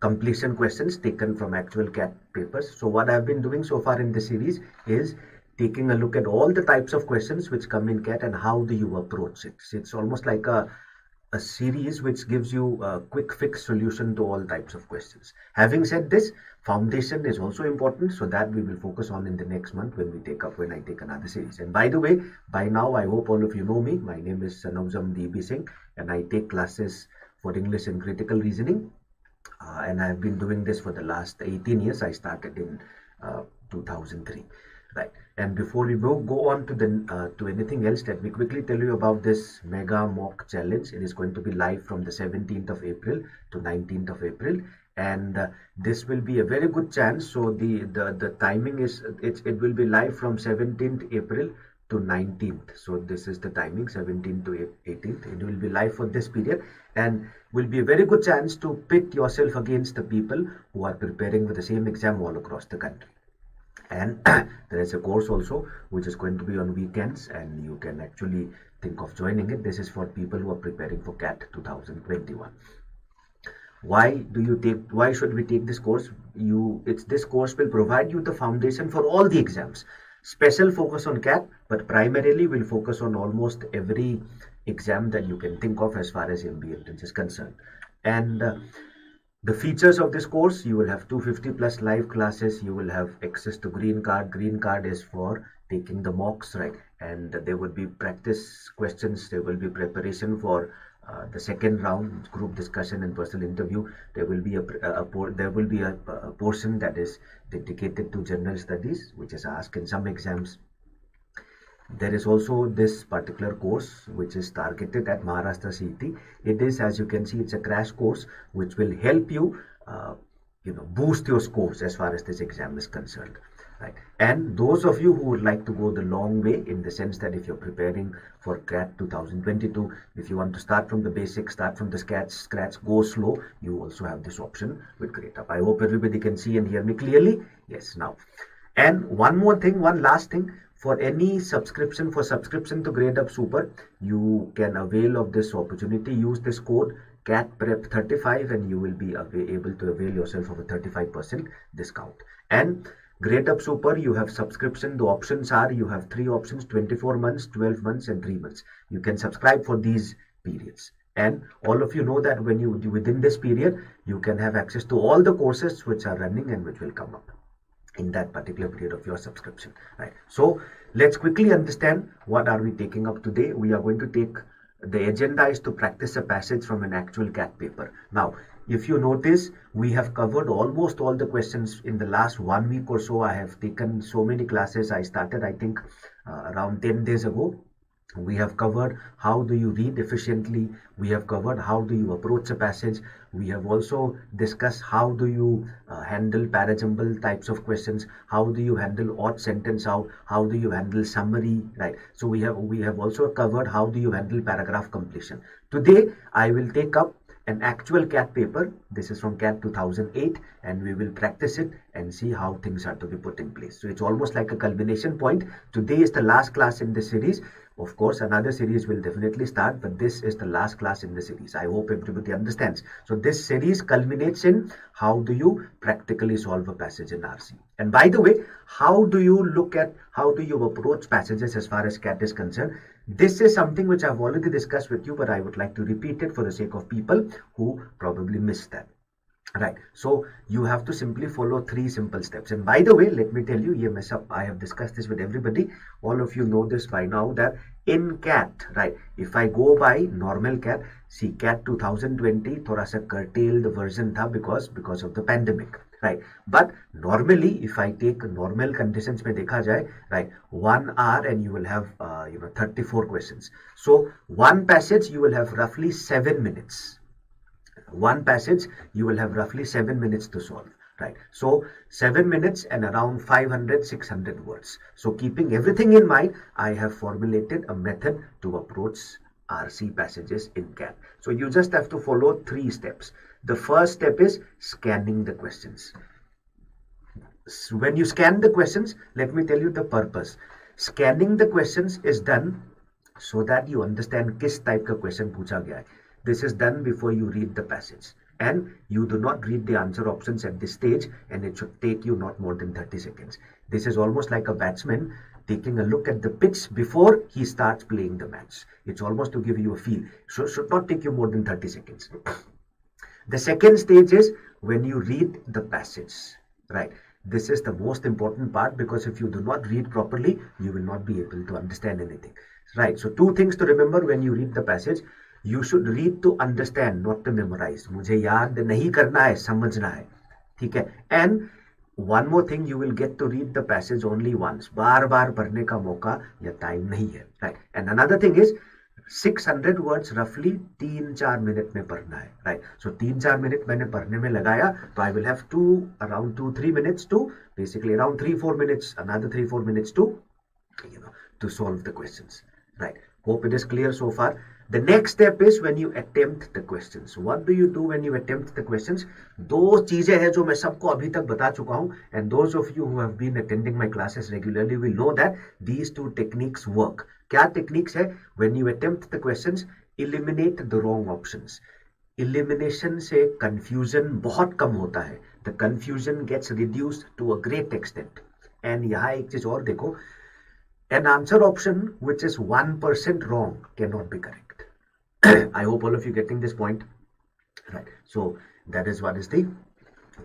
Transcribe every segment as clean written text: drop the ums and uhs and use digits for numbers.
completion questions taken from actual CAT papers. So what I've been doing so far in this series is taking a look at all the types of questions which come in CAT and how do you approach it. So it's almost like a series which gives you a quick fix solution to all types of questions. Having said this, foundation is also important, so that we will focus on in the next month when I take another series. And by the way, by now I hope all of you know me. My name is Sanoujam Singh, and I take classes for English and critical reasoning. And I've been doing this for the last 18 years. I started in 2003. Right. And before we go on to anything else, let me quickly tell you about this mega mock challenge. It is going to be live from the 17th of April to 19th of April, and this will be a very good chance. So the timing is it will be live from 17th April to 19th. So this is the timing, 17th to 18th. It will be live for this period and will be a very good chance to pit yourself against the people who are preparing for the same exam all across the country. And there is a course also which is going to be on weekends, and you can actually think of joining it. This is for people who are preparing for CAT 2021. Why should we take this course? This course will provide you the foundation for all the exams. Special focus on CAT, but primarily will focus on almost every exam that you can think of as far as MBA entrance is concerned. And the features of this course: you will have 250 plus live classes, you will have access to green card. Green card is for taking the mocks, right? And there will be practice questions, there will be preparation for the second round, group discussion and personal interview. There will be a portion that is dedicated to general studies, which is asked in some exams. There is also this particular course which is targeted at Maharashtra CET. It is, as you can see, it's a crash course which will help you, boost your scores as far as this exam is concerned, right? And those of you who would like to go the long way, in the sense that if you're preparing for CAT 2022, if you want to start from the basics, start from the scratch, go slow, you also have this option with Gradeup. I hope everybody can see and hear me clearly. Yes, now. And one last thing. For any subscription to Gradeup Super, you can avail of this opportunity. Use this code CATPREP35 and you will be able to avail yourself of a 35% discount. And Gradeup Super, you have subscription. The options are, you have 3 options: 24 months, 12 months and 3 months. You can subscribe for these periods. And all of you know that within this period, you can have access to all the courses which are running and which will come up in that particular period of your subscription, right? So let's quickly understand what are we taking up today. We are going to take, the agenda is to practice a passage from an actual CAT paper. Now, if you notice, we have covered almost all the questions in the last 1 week or so. I have taken so many classes. I started, I think, around 10 days ago. We have covered how do you read efficiently. We have covered how do you approach a passage. We have also discussed how do you handle parajumble types of questions. How do you handle odd sentence out? How do you handle summary, right? So we have also covered how do you handle paragraph completion. Today, I will take up an actual CAT paper. This is from CAT 2008, and we will practice it and see how things are to be put in place. So it's almost like a culmination point. Today is the last class in this series. Of course, another series will definitely start, but this is the last class in the series. I hope everybody understands. So this series culminates in how do you practically solve a passage in RC. And by the way, how do you approach passages as far as CAT is concerned? This is something which I've already discussed with you, but I would like to repeat it for the sake of people who probably missed that. Right, so you have to simply follow 3 simple steps. And by the way, let me tell you, I have discussed this with everybody. All of you know this by now, that in CAT, right, if I go by normal CAT, see CAT 2020 thoda sa curtailed version tha because of the pandemic, right? But normally, if I take normal conditions mein dekha jaye, right, 1 hour and you will have 34 questions. So one passage you will have roughly 7 minutes. One passage you will have roughly 7 minutes to solve, right? So 7 minutes and around 500-600 words. So keeping everything in mind, I have formulated a method to approach RC passages in CAT. So you just have to follow 3 steps. The first step is scanning the questions. So when you scan the questions, let me tell you the purpose. Scanning the questions is done so that you understand किस type का question पूछा गया है. This is done before you read the passage. and you do not read the answer options at this stage, and it should take you not more than 30 seconds. This is almost like a batsman taking a look at the pitch before he starts playing the match. It's almost to give you a feel. So should not take you more than 30 seconds. The second stage is when you read the passage, right? This is the most important part, because if you do not read properly, you will not be able to understand anything, right? So two things to remember when you read the passage. You should read to understand, not to memorize. मुझे याद नहीं करना है, समझना है, ठीक है? And one more thing, you will get to read the passage only once. बार बार पढ़ने का मौका या टाइम नहीं है, right? And another thing is 600 words roughly 3-4 minute में पढ़ना है, right? So 3-4 मिनट मैंने पढ़ने में लगाया, तो I will have around 2-3 minutes to, basically around 3-4 minutes, another 3-4 minutes to, to solve the questions, right? Hope it is clear so far. The next step is when you attempt the questions. What do you do when you attempt the questions? दो चीजें हैं जो मैं सबको अभी तक बता चुका हूं, and those of you who have been attending my classes regularly will know that these two techniques work. क्या techniques है? When you attempt the questions, eliminate the wrong options. Elimination से confusion बहुत कम होता है. The confusion gets reduced to a great extent. And यहाँ एक चीज और देखो, an answer option which is 1% wrong cannot be correct. I hope all of you getting this point, right? So that is what is the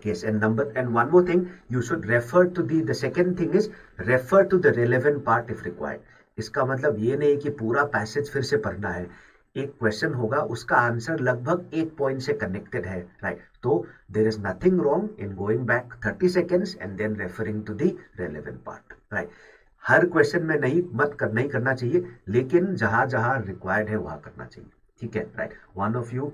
case. And one more thing, you should refer to the second thing is refer to the relevant part if required. इसका मतलब ये नहीं कि पूरा passage फिर से पढ़ना है. एक क्वेश्चन होगा, उसका आंसर लगभग एक पॉइंट से कनेक्टेड है, राइट? तो there is nothing wrong in going back 30 seconds and then referring to the relevant part, right? हर क्वेश्चन में नहीं करना चाहिए, लेकिन जहां जहां रिक्वायर्ड है वहां करना चाहिए, ठीक है, right? One of you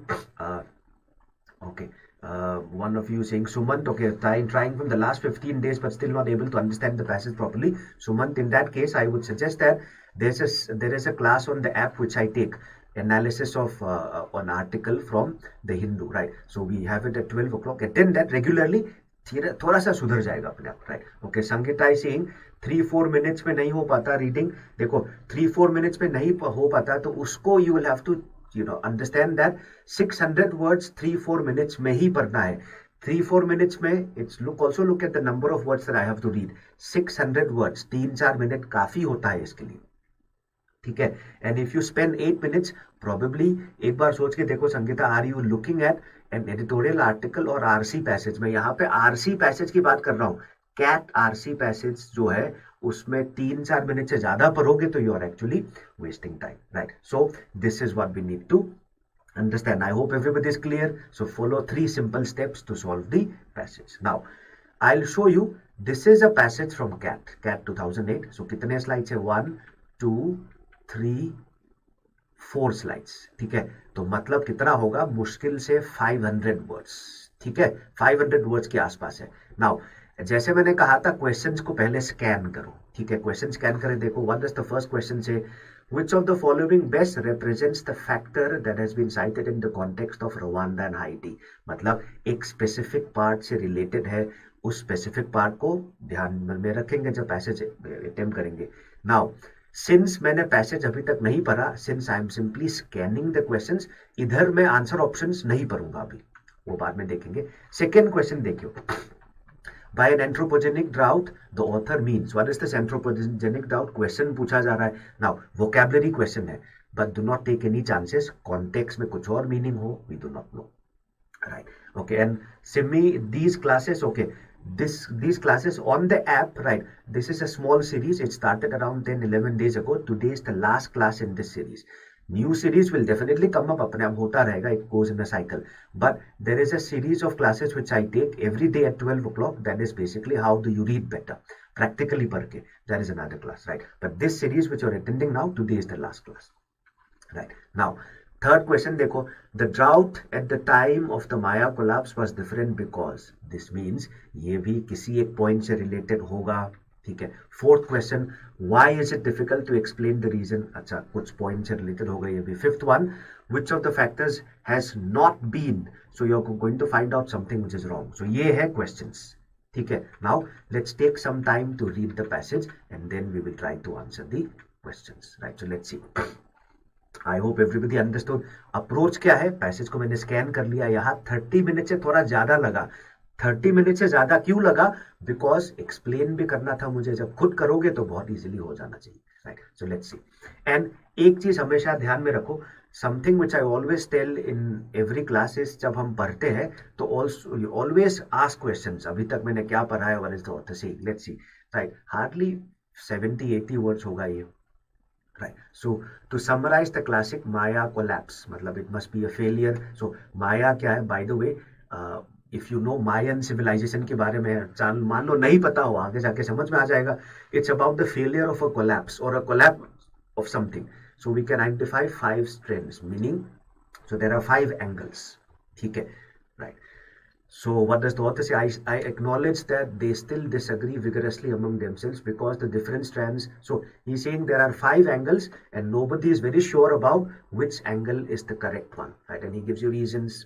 one of you saying, Sumant, okay, trying from the last 15 days but still not able to understand the passage properly. Sumant, in that case, I would suggest that there is a class on the app which I take, analysis of an article from the Hindu, right? So we have it at 12 o'clock. Attend that regularly. थोड़ा सा सुधर जाएगा अपने आप, right? Okay, Sangeeta is saying 3-4 minutes में नहीं हो पाता रीडिंग. देखो 3-4 मिनट्स में नहीं हो पाता, तो उसको you will have to understand that 600 words 3-4 minutes में ही पढ़ना है. 3-4 minutes में also look at the number of words that I have to read. 600 words 3-4 minute काफी होता है इसके लिए, ठीक है? And if you spend 8 minutes, probably एक बार सोच के देखो Sangeeta, are you looking at an editorial article or RC passage? मैं यहाँ पे RC passage की बात कर रहा हूँ. कैट RC passage जो है उसमें 3-4 मिनट से ज्यादा पढ़ोगे तो you are actually wasting time, right? So this is what we need to understand. I hope everybody is clear. So follow 3 simple steps to solve the passage. Now I'll show you, this is a passage from CAT 2008. So कितने slides है? 1 2 3 4 slides, ठीक है? तो मतलब कितना होगा? मुश्किल से 500 words, ठीक है? 500 words के आसपास है. Now जैसे मैंने कहा था, क्वेश्चंस को पहले स्कैन करो, ठीक है? क्वेश्चन स्कैन करें. देखो, what does the first question say? Which of the following best represents the factor that has been cited in the context of Rwanda and Haiti? मतलब एक स्पेसिफिक पार्ट से रिलेटेड है, उस स्पेसिफिक पार्ट को ध्यान में रखेंगे जब पैसेज अटेम्प्ट करेंगे. नाउ सिंस मैंने पैसेज अभी तक नहीं पढ़ा, since I am simply scanning the questions, इधर मैं आंसर ऑप्शंस नहीं पढ़ूंगा अभी, वो बाद में देखेंगे. सेकेंड क्वेश्चन देखियो. By an anthropogenic drought, the author means. What is this anthropogenic drought? Question पूछा जा रहा है. Now, vocabulary question है, but do not take any chances. Context में कुछ और meaning हो, we do not know. Right? Okay. And Simi, these classes, okay, these classes on the app, right? This is a small series. It started around 10-11 days ago. Today is the last class in this series. New series will definitely come up, अपने आप होता रहेगा, it goes in a cycle. But there is a series of classes which I take every day at 12 o'clock. That is basically how do you read better, practically पढ़ के. That is another class, right? But this series which you are attending now, today is the last class, right? Now, third question देखो. The drought at the time of the Maya collapse was different because. This means ये भी किसी एक point से related होगा, ठीक है? Fourth question, why is it difficult to explain the reason? अच्छा, कुछ पॉइंट से रिलेटेड हो गई अभी. Fifth one, which of the factors has not been? So you are going to find out something which is wrong. So ये है questions, ठीक है? Now let's take some time to read the passage and then we will try to answer the questions, right? So let's C. I hope everybody understood. Approach क्या है, passage को मैंने scan कर लिया. यहाँ 30 मिनट से थोड़ा ज्यादा लगा. 30 मिनट से ज्यादा क्यों लगा? बिकॉज एक्सप्लेन भी करना था मुझे. जब खुद करोगे तो बहुत इजीली हो जाना चाहिए, right. So let's see. And एक चीज हमेशा ध्यान में रखो, something which I always tell in every classes, जब हम पढ़ते हैं तो ऑलवेज आस्क क्वेश्चंस. अभी तक मैंने क्या पढ़ा है, what is the author saying, let's see, right. Hardly 70-80 words होगा ये, right. So to summarize the classic Maya collapse, मतलब it must be a failure. So Maya क्या है, by the way, if you know Mayan civilization के बारे में, चाल मान लो नहीं पता हो, आगे जाके समझ में आ जाएगा. It's about the failure of a collapse or a collapse of something. So we can identify 5 strands, meaning, so there are 5 angles. ठीक है, right. So what does the author say? I acknowledge that they still disagree vigorously among themselves because the different strands. So he's saying there are 5 angles and nobody is very sure about which angle is the correct one, right? And he gives you reasons.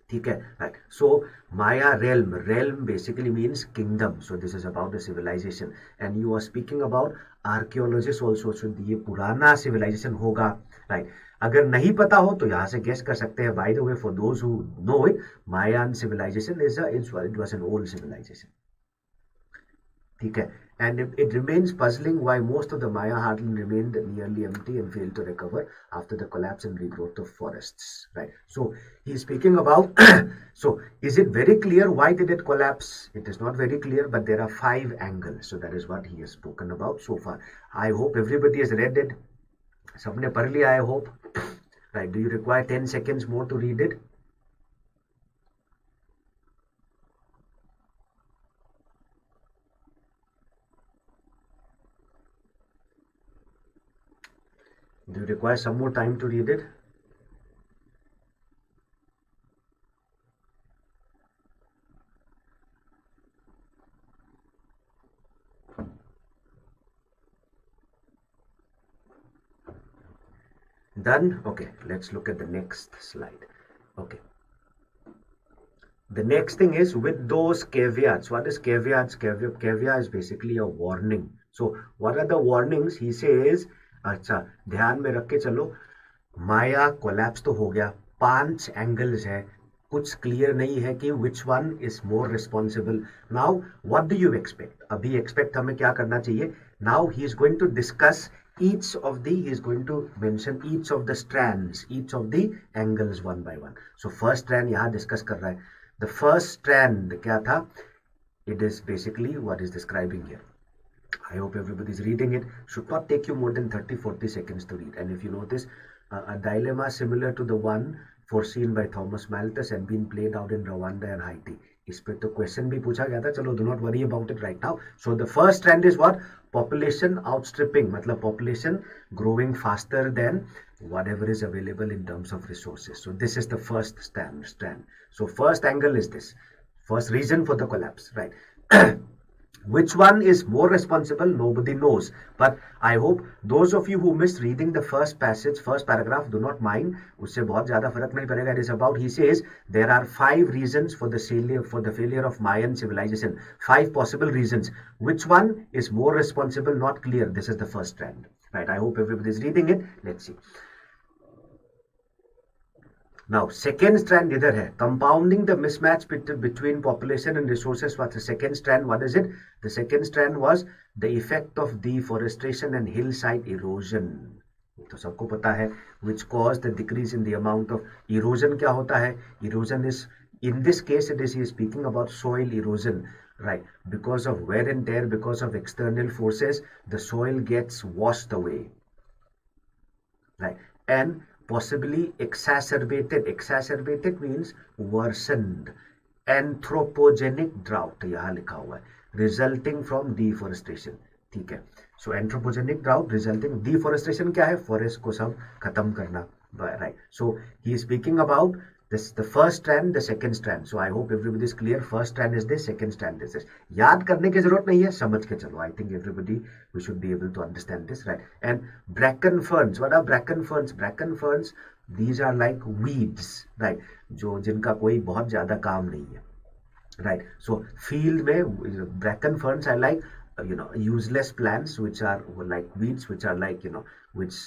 ठीक है, right. So Maya realm basically means kingdom. So this is about the civilization and you are speaking about archaeologists also. So ये पुराना civilization होगा, right. अगर नहीं पता हो तो यहाँ से गेस कर सकते हैं. By the way, for those who know it, Mayan civilization it was an old civilization. ठीक है. And it remains puzzling why most of the Maya heartland remained nearly empty and failed to recover after the collapse and regrowth of forests. Right. So he's speaking about. So is it very clear why did it collapse? It is not very clear, but there are 5 angles. So that is what he has spoken about so far. I hope everybody has read it. सबने पढ़ लिया, I hope. Right. Do you require 10 seconds more to read it? Do you require some more time to read it? Done? Okay, let's look at the next slide. Okay. The next thing is with those caveats. What is caveats? Caveat is basically a warning. So what are the warnings? He says, अच्छा ध्यान में रख के चलो, माया collapse तो हो गया, 5 angles है, कुछ क्लियर नहीं है कि which one is more responsible. Now what do you expect? अभी एक्सपेक्ट हमें क्या करना चाहिए? Now he is going to discuss each of the, he is going to mention each of the strands, each of the angles one by one. So first strand यहाँ discuss कर रहा है. The first strand क्या था? It is basically what is describing here. I hope everybody is reading it. Should not take you more than 30-40 seconds to read. And if you notice, a dilemma similar to the one foreseen by Thomas Malthus and been played out in Rwanda and Haiti. इस पे तो question भी पूछा गया था. चलो, do not worry about it right now. So the first trend is what? Population outstripping, मतलब population growing faster than whatever is available in terms of resources. So this is the first strand. So first angle is this. First reason for the collapse, right? Which one is more responsible? Nobody knows. But I hope those of you who missed reading the first passage, first paragraph, do not mind. उससे बहुत ज़्यादा फर्क नहीं पड़ेगा. It is about, he says, there are 5 reasons for the failure of Mayan civilization. 5 possible reasons. Which one is more responsible? Not clear. This is the first strand. Right. I hope everybody is reading it. Let's see. Now, second strand इधर है, compounding the mismatch between population and resources. What's the second strand? What is it? The second strand was the effect of deforestation and hillside erosion. तो सबको पता है, which caused the decrease in the amount of erosion. क्या होता है? Erosion is, in this case, he is speaking about soil erosion, right? Because of wear and tear, because of external forces, the soil gets washed away, right? And possibly exacerbated. Exacerbated means worsened. Anthropogenic drought यहाँ लिखा हुआ है, resulting from deforestation. ठीक है. So anthropogenic drought resulting, deforestation क्या है? Forest को सब खत्म करना, right? So he is speaking about this, the first strand, the second strand. So I hope everybody is clear. First strand is this, second strand is this. याद करने की जरूरत नहीं है, समझ के चलो. I think everybody, we should be able to understand this, right? And bracken ferns. What are bracken ferns? Bracken ferns, these are like weeds, right? जो जिनका कोई बहुत ज्यादा काम नहीं है, right? So field में bracken ferns are like useless plants which are like weeds, which are like which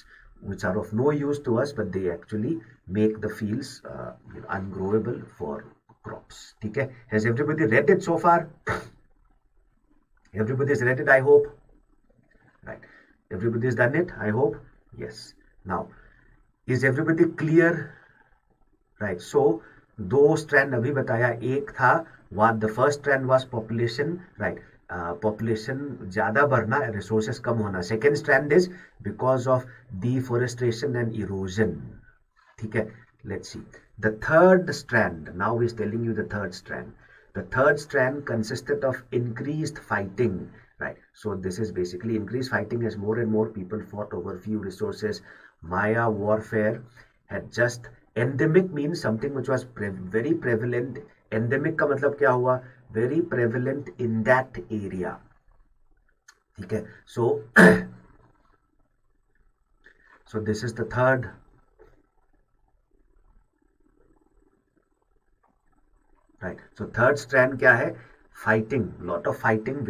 which are of no use to us, but they actually make the fields ungrowable for crops. ठीक है? Has everybody read it so far? Everybody has read it, I hope. Right? Everybody has done it, I hope. Yes. Now, is everybody clear? Right? So, दो strand अभी बताया. एक था what the first strand was population, right? Population ज़्यादा बढ़ना, resources कम होना. Second strand is because of deforestation and erosion. ठीक है? Let's see. The third strand, now he's telling you the third strand. The third strand consisted of increased fighting, right? So this is basically increased fighting as more and more people fought over few resources. Maya warfare had just, endemic means something which was very prevalent. Endemic का मतलब क्या हुआ? Very prevalent in that area. ठीक है? So so this is the third. Right. So third strand क्या है? Fighting, lot of fighting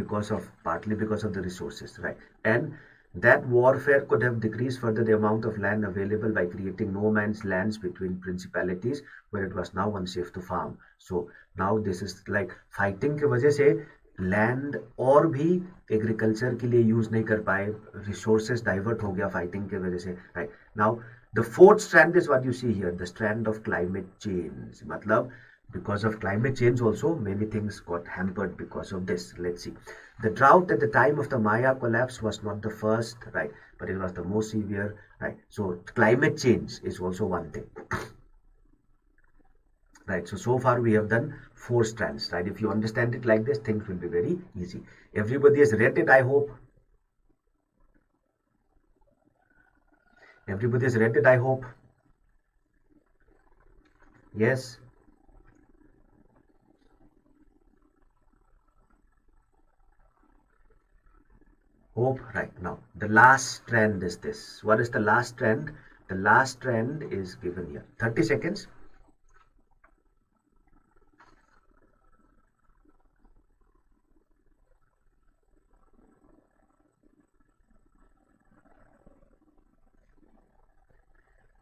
partly because of the resources, right? And that warfare could have decreased further the amount of land available by creating no man's lands between principalities where it was now unsafe to farm. So now this is like fighting की वजह से land और भी agriculture के लिए use नहीं कर पाए, resources divert हो गया fighting की वजह से, right? Now the fourth strand is what you see here, the strand of climate change. मतलब because of climate change also many things got hampered because of this. Let's see. The drought at the time of the Maya collapse was not the first, right, but it was the most severe, right? So climate change is also one thing, right? So far we have done 4 strands, right? If you understand it like this, things will be very easy. Everybody has read it, I hope. Everybody has read it, I hope. Yes. Hope. Right. Now the last strand is this. What is the last strand? The last strand is given here. 30 seconds.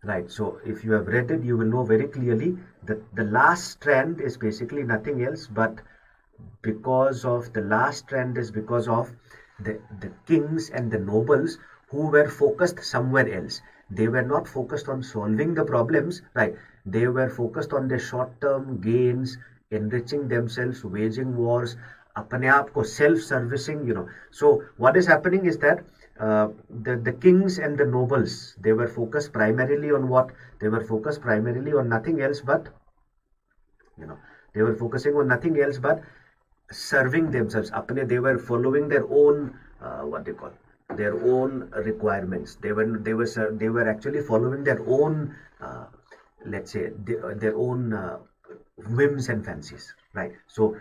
Right. So if you have read it, you will know very clearly that the last strand is basically nothing else but because of the last strand is because of the kings and the nobles who were focused somewhere else. They were not focused on solving the problems, right? They were focused on their short-term gains, enriching themselves, waging wars, अपने आप को self-servicing, So what is happening is that the kings and the nobles, they were focused primarily on what? They were focused primarily on nothing else but, they were focusing on nothing else but serving themselves. They were following their own what they call their own requirements. They were actually following their own let's say their own whims and fancies, right? So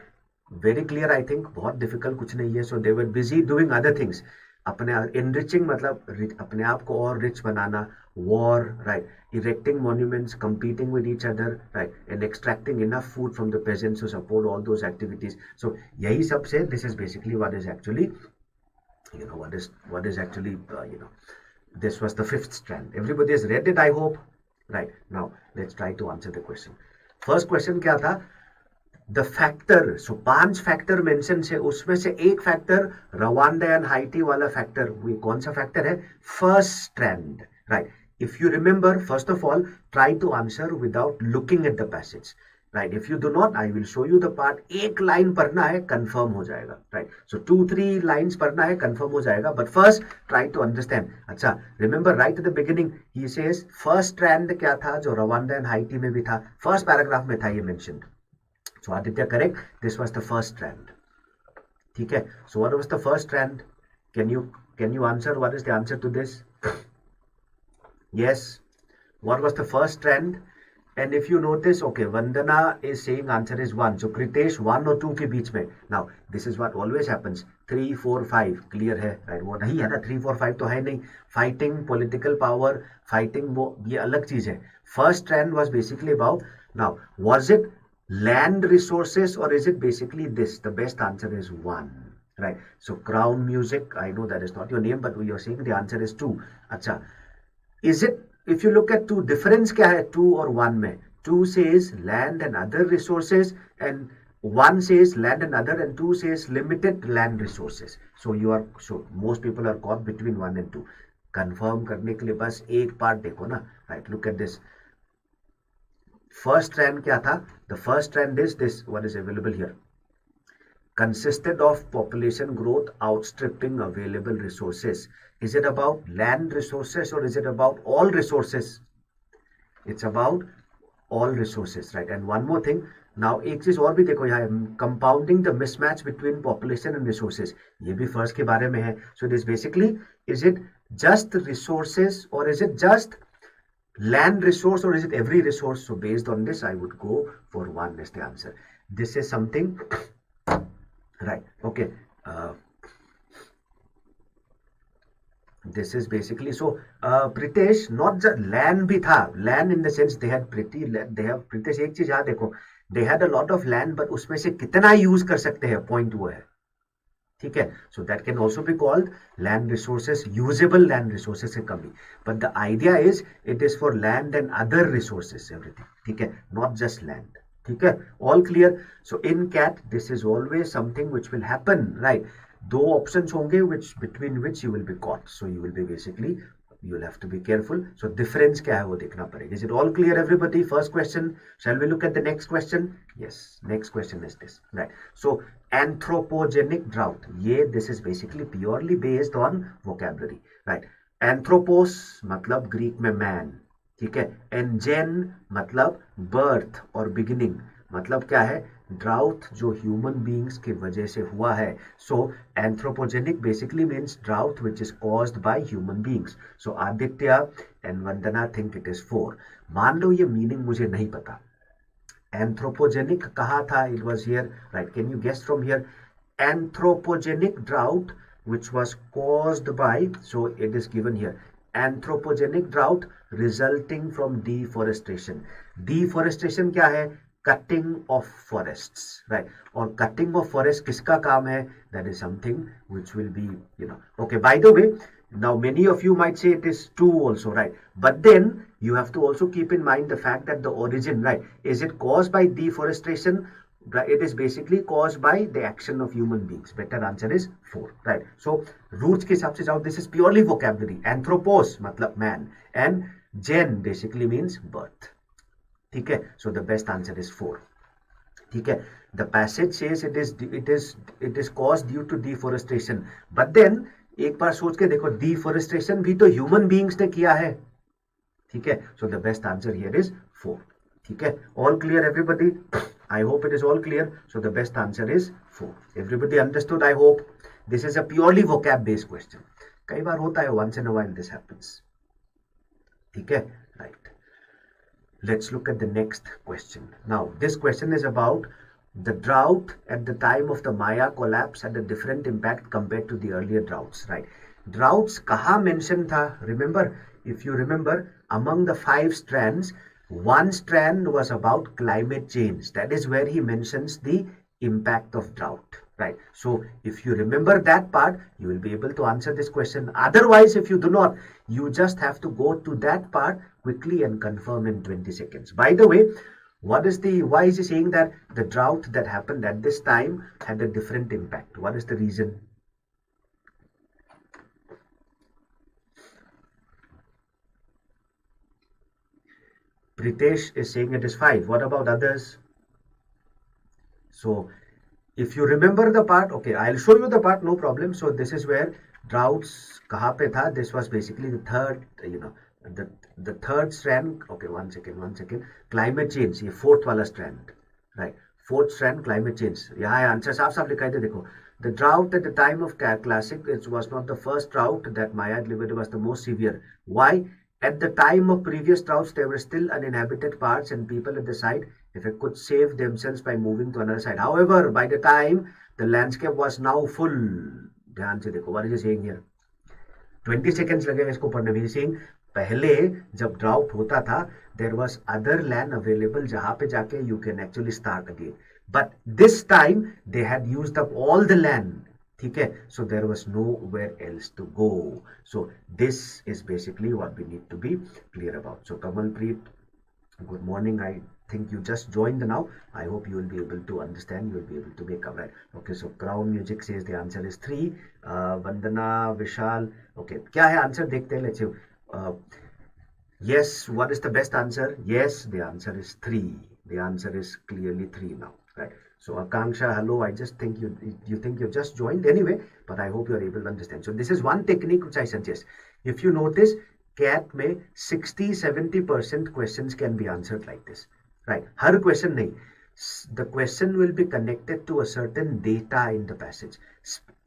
very clear, I think. बहुत difficult कुछ नहीं है. So they were busy doing other things. अपने enriching मतलब अपने आप को और rich banana, war, right? Erecting monuments, competing with each other, right? And extracting enough food from the peasants to support all those activities. So यही सब से this is basically what is actually, what is actually, this was the 5th strand. Everybody has read it, I hope. Right. Now let's try to answer the question. First question क्या था? The factor. So 5 factor mention से उसमें से एक factor Rwanda and Haiti वाला factor, वो कौन सा factor है? First strand, right? If you remember, first of all, try to answer without looking at the passage, right? If you do not, I will show you the part. एक line पढ़ना है, confirm हो जाएगा, right? So 2-3 lines पढ़ना है, confirm हो जाएगा. But first, try to understand. अच्छा, remember right at the beginning, he says first strand क्या था जो Rwanda and Haiti में भी था? First paragraph में था ये mentioned. So Aditya, correct. This was the first strand. ठीक है. So what was the first strand? Can you answer? What is the answer to this? Yes. What was the first strand? And if you notice, okay, Vandana is saying answer is 1. So Kritesh 1 और 2 के बीच में. Now this is what always happens. 3, 4, 5 clear है, right? वो नहीं है ना, 3, 4, 5 तो है नहीं. Fighting, political power, fighting, वो ये अलग चीज है. First strand was basically about. Now was it land resources or is it basically this? The best answer is 1, right? So crown music, I know that is not your name, but we are saying the answer is 2. Acha, Is it, if you look at two, difference क्या है 2 और 1 में? 2 says land and other resources and 1 says land and other and 2 says limited land resources. So most people are caught between 1 and 2. Confirm करने के लिए बस एक part देखो ना. Right, look at this. First trend क्या था? The first trend is this, what is available here. Consisted of population growth outstripping available resources. Is it about land resources or is it about all resources? It's about all resources, right? And one more thing, now एक चीज और भी देखो यहाँ, compounding the mismatch between population and resources, ये भी first के बारे में है. So it is basically, is it just resources or is it just land resource or is it every resource? So based on this, I would go for 1 as the answer. This is something, right? Okay. This is basically, so Pritesh, not just land भी था, land in the sense they have Pritesh एक चीज याद देखो, they had a lot of land, but उसमें से कितना use कर सकते हैं, point वो है, ठीक है. So that can also be called land resources, usable land resources से कमी. But the idea is it is for land and other resources, everything, ठीक है, not just land. ठीक है, all clear. So in CAT this is always something which will happen, right? दो options होंगे between which you will be caught. So you will be basically, you will have to be careful. So difference क्या है वो देखना पड़ेगा. Is it all clear everybody? First question. Shall we look at the next question? Yes, next question is this, right? So anthropogenic drought, ये this is basically purely based on vocabulary, right? Anthropos मतलब Greek में man, ठीक है, and gen मतलब birth और beginning, मतलब क्या है, ड्राउट जो ह्यूमन बीइंग्स की वजह से हुआ है. So anthropogenic basically means drought which is caused by human beings. So Aditya and Vandana think it is 4. मान लो ये मीनिंग मुझे नहीं पता. एंथ्रोपोजेनिक कहा था, it was here, right? Can you guess from here? Anthropogenic drought which was caused by, so it is given here, anthropogenic drought resulting from deforestation. Deforestation क्या है? Cutting of forests, right? और cutting of forest किसका काम है? That is something which will be, okay. By the way, now many of you might say it is 2 also, right? But then you have to also keep in mind the fact that the origin, right? Is it caused by deforestation? Right? It is basically caused by the action of human beings. Better answer is 4, right? So roots के हिसाब से जाओ, this is purely vocabulary. Anthropos मतलब man and gen basically means birth. ठीक है, so the best answer is 4. ठीक है, the passage says it is caused due to deforestation, but then एक बार सोच के देखो, deforestation भी तो human beings ने किया है, ठीक है. So the best answer here is 4. ठीक है, all clear everybody? I hope it is all clear. So the best answer is 4. Everybody understood? I hope. This is a purely vocab based question. कई बार होता है, once in a while this happens. ठीक है, right? Let's look at the next question. Now, this question is about the drought at the time of the Maya collapse had a different impact compared to the earlier droughts, right? Droughts कहाँ mention था? Remember, if you remember, among the 5 strands, one strand was about climate change. That is where he mentions the impact of drought, right? So if you remember that part, you will be able to answer this question. Otherwise, if you do not, you just have to go to that part quickly and confirm in 20 seconds. By the way, why is he saying that the drought that happened at this time had a different impact? What is the reason? Pritesh is saying it is 5. What about others? So if you remember the part, okay, I'll show you the part, no problem. So this is where droughts kahan pe tha. This was basically the third, the third strand. Okay, one second. Climate change, ये 4th वाला strand, right? 4th strand, climate change. यहाँ answer साफ लिखा है, देखो. The drought at the time of classic, it was not the first drought that Maya delivered, was the most severe. Why? At the time of previous droughts, there were still uninhabited parts and people at the site if it could save themselves by moving to another side. However, by the time the landscape was now full, ध्यान से देखो, what is he saying here? 20 seconds लगेगा इसको पढ़ने में. Saying पहले जब drought होता था, there was other land available जहाँ पे जाके you can actually start again. But this time they had used up all the land ठीक है. So there was nowhere else to go. So this is basically what we need to be clear about. So Kamalpreet, good morning. I think you just joined now. I hope you will be able to understand. You will be able to make up, right? Okay, so Crown Music says the answer is 3. Vandana, Vishal. Okay, क्या है answer? देखते हैं. Let's see. Uh, yes, what is the best answer? Yes, the answer is 3. The answer is clearly 3 now, right? So Akanksha, hello. I just think you think you've just joined anyway, but I hope you are able to understand. So this is one technique which I suggest. If you notice, CAT में 60-70% questions can be answered like this, right? Her question नहीं. The question will be connected to a certain data in the passage.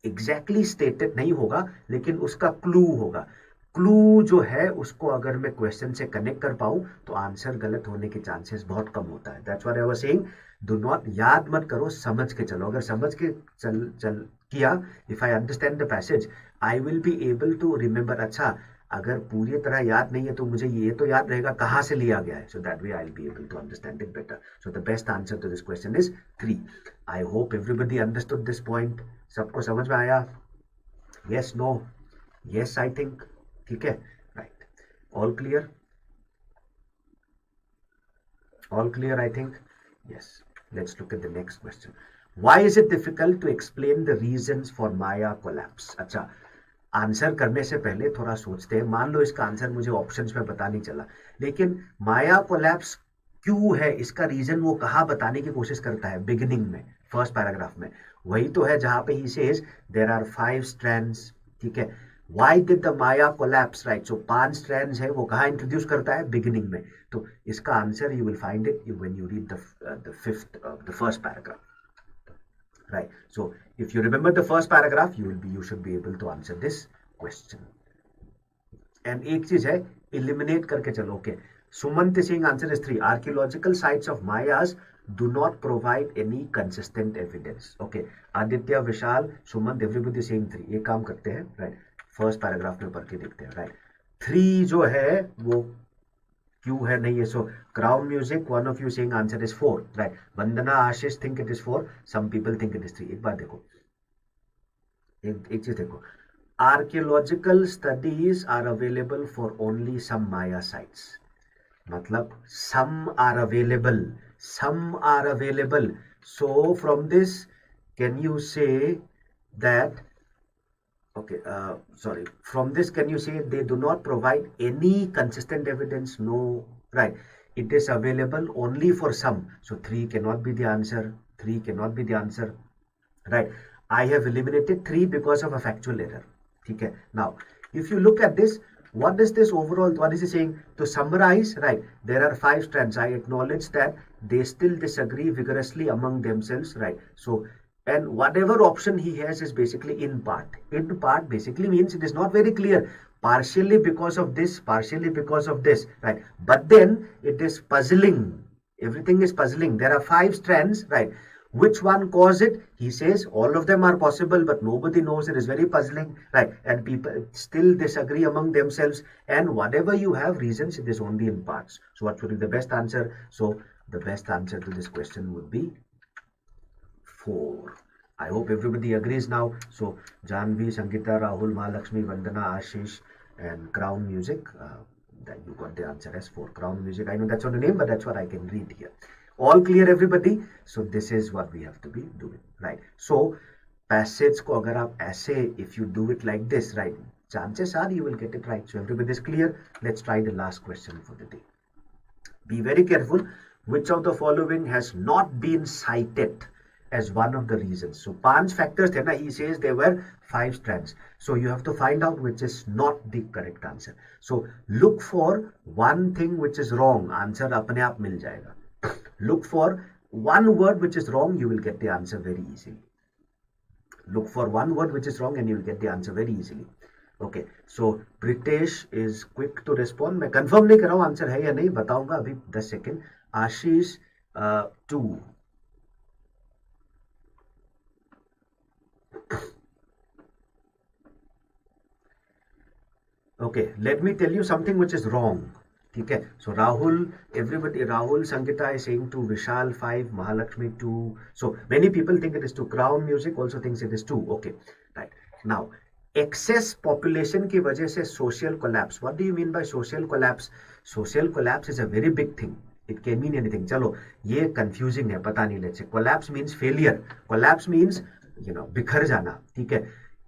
Exactly stated नहीं होगा, लेकिन उसका clue होगा. Clue जो है उसको अगर मैं क्वेश्चन से कनेक्ट कर पाऊं तो आंसर गलत होने के चांसेस बहुत कम होता है. That's what I was saying. Do not याद मत करो, समझ के चलो. अगर समझ के चल किया, if I understand the passage, I will be able to remember. अच्छा, अगर पूरी तरह याद नहीं है तो मुझे ये तो याद रहेगा कहाँ से लिया गया है. So that way I will be able to understand it better. So the best answer to this question is 3. I hope everybody understood this point. सबको समझ में आया? Yes, no, yes, I think. ठीक है, right. All clear? All clear, I think. Yes. Let's look at the next question. Why is it difficult to explain the reasons for Maya collapse? अच्छा, answer करने से पहले थोड़ा सोचते हैं. मान लो इसका आंसर मुझे ऑप्शंस में पता नहीं चला, लेकिन माया कोलैप्स क्यों है, इसका रीजन वो कहाँ बताने की कोशिश करता है बिगिनिंग में, फर्स्ट पैराग्राफ में. वही तो है जहां पे he says there are 5 strands. ठीक है, why did the Maya collapse, right. So 5 strands है, वो कहाँ इंट्रोड्यूस करता है, बिगिनिंग में. तो इसका answer you will find it when you read the first paragraph, right? So if you remember the first paragraph, you should be able to answer this question. And एक चीज है, eliminate करके चलो. Okay, Sumant is saying answer is 3. Archaeological sites of Mayas do not provide any consistent evidence. Okay, Aditya, Vishal, Sumant, everybody saying 3. एक काम करते हैं, right? First paragraph में पढ़ के देखते हैं, right? 3 जो है वो क्यों है नहीं है. So crown music, one of you saying answer is 4, right. Vandana, Ashish think it is 4, some people think it is 3. एक बात देखो, एक चीज देखो. Archaeological studies are available for only some Maya sites. मतलब some are available, some are available. So from this can you say that, okay, sorry, from this can you say they do not provide any consistent evidence? No, right. It is available only for some. So 3 cannot be the answer. 3 cannot be the answer, right. I have eliminated 3 because of a factual error. Okay, now if you look at this, what is this overall, what is he saying? To summarize, right, there are 5 strands. I acknowledge that they still disagree vigorously among themselves, right. So and whatever option he has is basically in part. In part basically means it is not very clear. Partially because of this, partially because of this, right. But then it is puzzling. Everything is puzzling. There are 5 strands, right. Which one caused it? He says all of them are possible, but nobody knows. It is very puzzling, right. And people still disagree among themselves. And whatever you have reasons, it is only in parts. So what would be the best answer? So the best answer to this question would be 4. I hope everybody agrees now. So Janvi, Sangeeta, Rahul, Mahalakshmi, Vandana, Ashish, and Crown Music, that you got the answer as 4. Crown Music, I know that's not a name, but that's what I can read here. All clear, everybody? So this is what we have to be doing, right? So passage ko agar aap aise, if you do it like this, right, chances are you will get it right. So everybody is clear. Let's try the last question for the day. Be very careful. Which of the following has not been cited as one of the reasons? So 5 factors थे ना, he says there were 5 strands. So you have to find out which is not the correct answer. So look for one thing which is wrong. Answer अपने आप मिल जाएगा. Look for one word which is wrong, you will get the answer very easily. Look for one word which is wrong and you will get the answer very easily. Okay, so Pritesh is quick to respond. मैं confirm नहीं कर रहा हूँ answer है या नहीं, बताऊंगा अभी 10 second. Ashish 2. Okay, let me tell you something which is wrong. ठीक है. So Rahul, everybody, Rahul Sangeeta is saying 2, Vishal 5, Mahalakshmi 2. So many people think it is 2. Crown Music also thinks it is 2. Okay, right. Now, excess population की वजह से social collapse. What do you mean by social collapse? Social collapse is a very big thing. It can mean anything. चलो, ये confusing है, पता नहीं. Let's say collapse means failure. Collapse means बिखर जाना. ठीक है.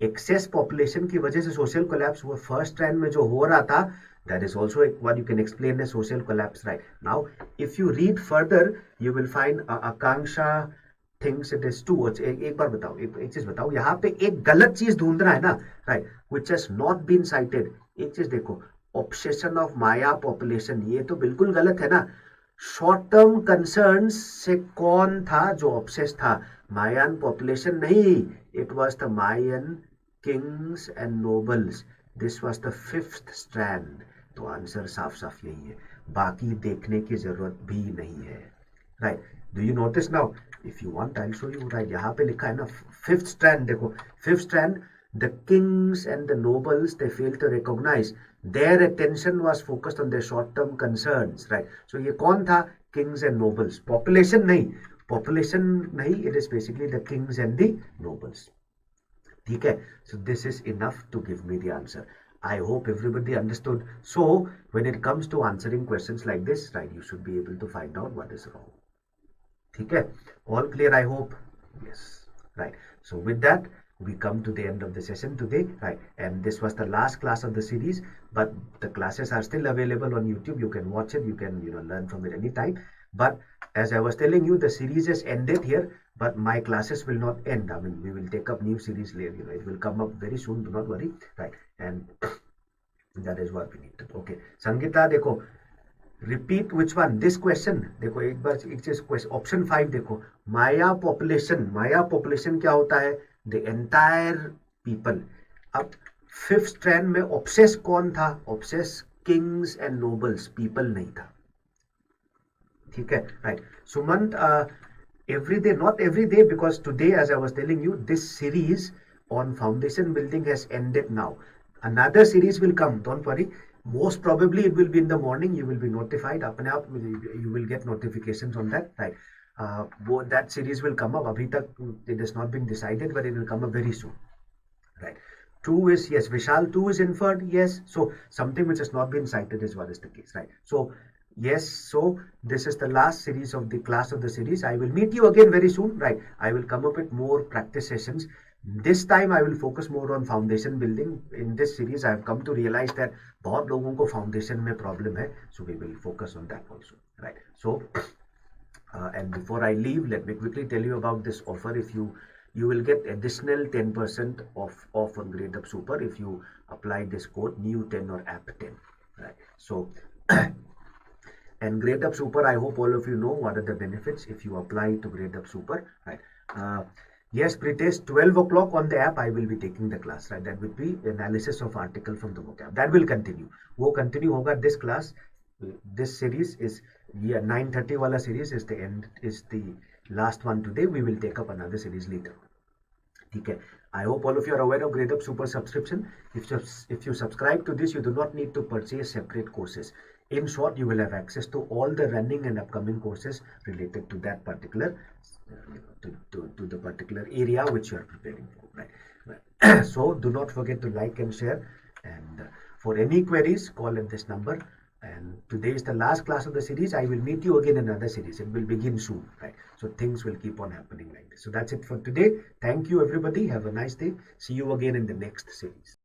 Excess population की वजह से social collapse हुआ. First trend में जो हो रहा था, that is also what you can explain as social collapse, right? Now, if you read further, you will find Akanksha thinks it is 2. एक बार बताओ, एक चीज बताओ, यहाँ पे एक गलत चीज ढूंढ रहा है ना, right? Which has not been cited. एक चीज देखो, obsession of Maya population, ये तो बिल्कुल गलत है ना. शॉर्ट टर्म कंसर्न्स से कौन था जो ऑब्सेस था? मायन पॉपुलेशन नहीं, it was the Mayan kings and nobles. This was the 5th strand. तो आंसर साफ साफ यही है, बाकी देखने की जरूरत भी नहीं है, right? Do you notice now? If you want I will show you, right? यहाँ पे लिखा है ना 5th स्ट्रैंड. देखो 5th strand, the kings and the nobles, they failed to recognize. Their attention was focused on their short-term concerns, right? So ये कौन था? Kings and nobles. Population नहीं, population नहीं. It is basically the kings and the nobles. ठीक है? So this is enough to give me the answer. I hope everybody understood. So when it comes to answering questions like this, right, you should be able to find out what is wrong. ठीक है? All clear, I hope? Yes. Right. So with that, we come to the end of the session today, right? And this was the last class of the series, but the classes are still available on YouTube. You can watch it, you can learn from it anytime. But as I was telling you, the series has ended here, but my classes will not end. I mean, we will take up new series later. It will come up very soon. Do not worry, right? And that is what we need to do. Okay, Sangeeta, देखो, repeat which one? This question. देखो एक बार एक चीज, question option 5 देखो. माया population क्या होता है? The entire people. अब 5th स्ट्रैंड में ऑब्सेस कौन था? Obsess Kings and nobles, people नहीं था. ठीक है, right? Sumant, every day, not every day, because today, as I was telling you, this series on foundation building has ended now. Another series will come, don't worry. Most probably it will be in the morning. You will be notified. अपने आप you will get notifications on that, right? That series will come up. अभी तक it has not been decided, but it will come up very soon, right? 2 is, yes, Vishal, 2 is inferred, yes. So something which has not been cited is what is the case, right? So yes, so this is the last series of the class of the series. I will meet you again very soon, right? I will come up with more practice sessions. This time I will focus more on foundation building. In this series, I have come to realize that बहुत लोगों को foundation में problem है, so we will focus on that also, right? So and before I leave, let me quickly tell you about this offer. If you will get additional 10% off on Gradeup Super if you apply this code NEW10 or app10, right? So and Gradeup Super, I hope all of you know what are the benefits if you apply to Gradeup Super, right? Yes, Pritesh, 12 o'clock on the app I will be taking the class, right? That will be analysis of article from the vocab. That will continue. वो continue होगा. This class, this series is 9:30 wala series is the end, is the last one today. We will take up another series later. Okay. I hope all of you are aware of Gradeup Super subscription. If you subscribe to this, you do not need to purchase separate courses. In short, you will have access to all the running and upcoming courses related to that particular to the particular area which you are preparing for, right? So do not forget to like and share, and for any queries, call at this number. And today is the last class of the series. I will meet you again in another series. It will begin soon, right? So things will keep on happening like this. So that's it for today. Thank you, everybody. Have a nice day. See you again in the next series.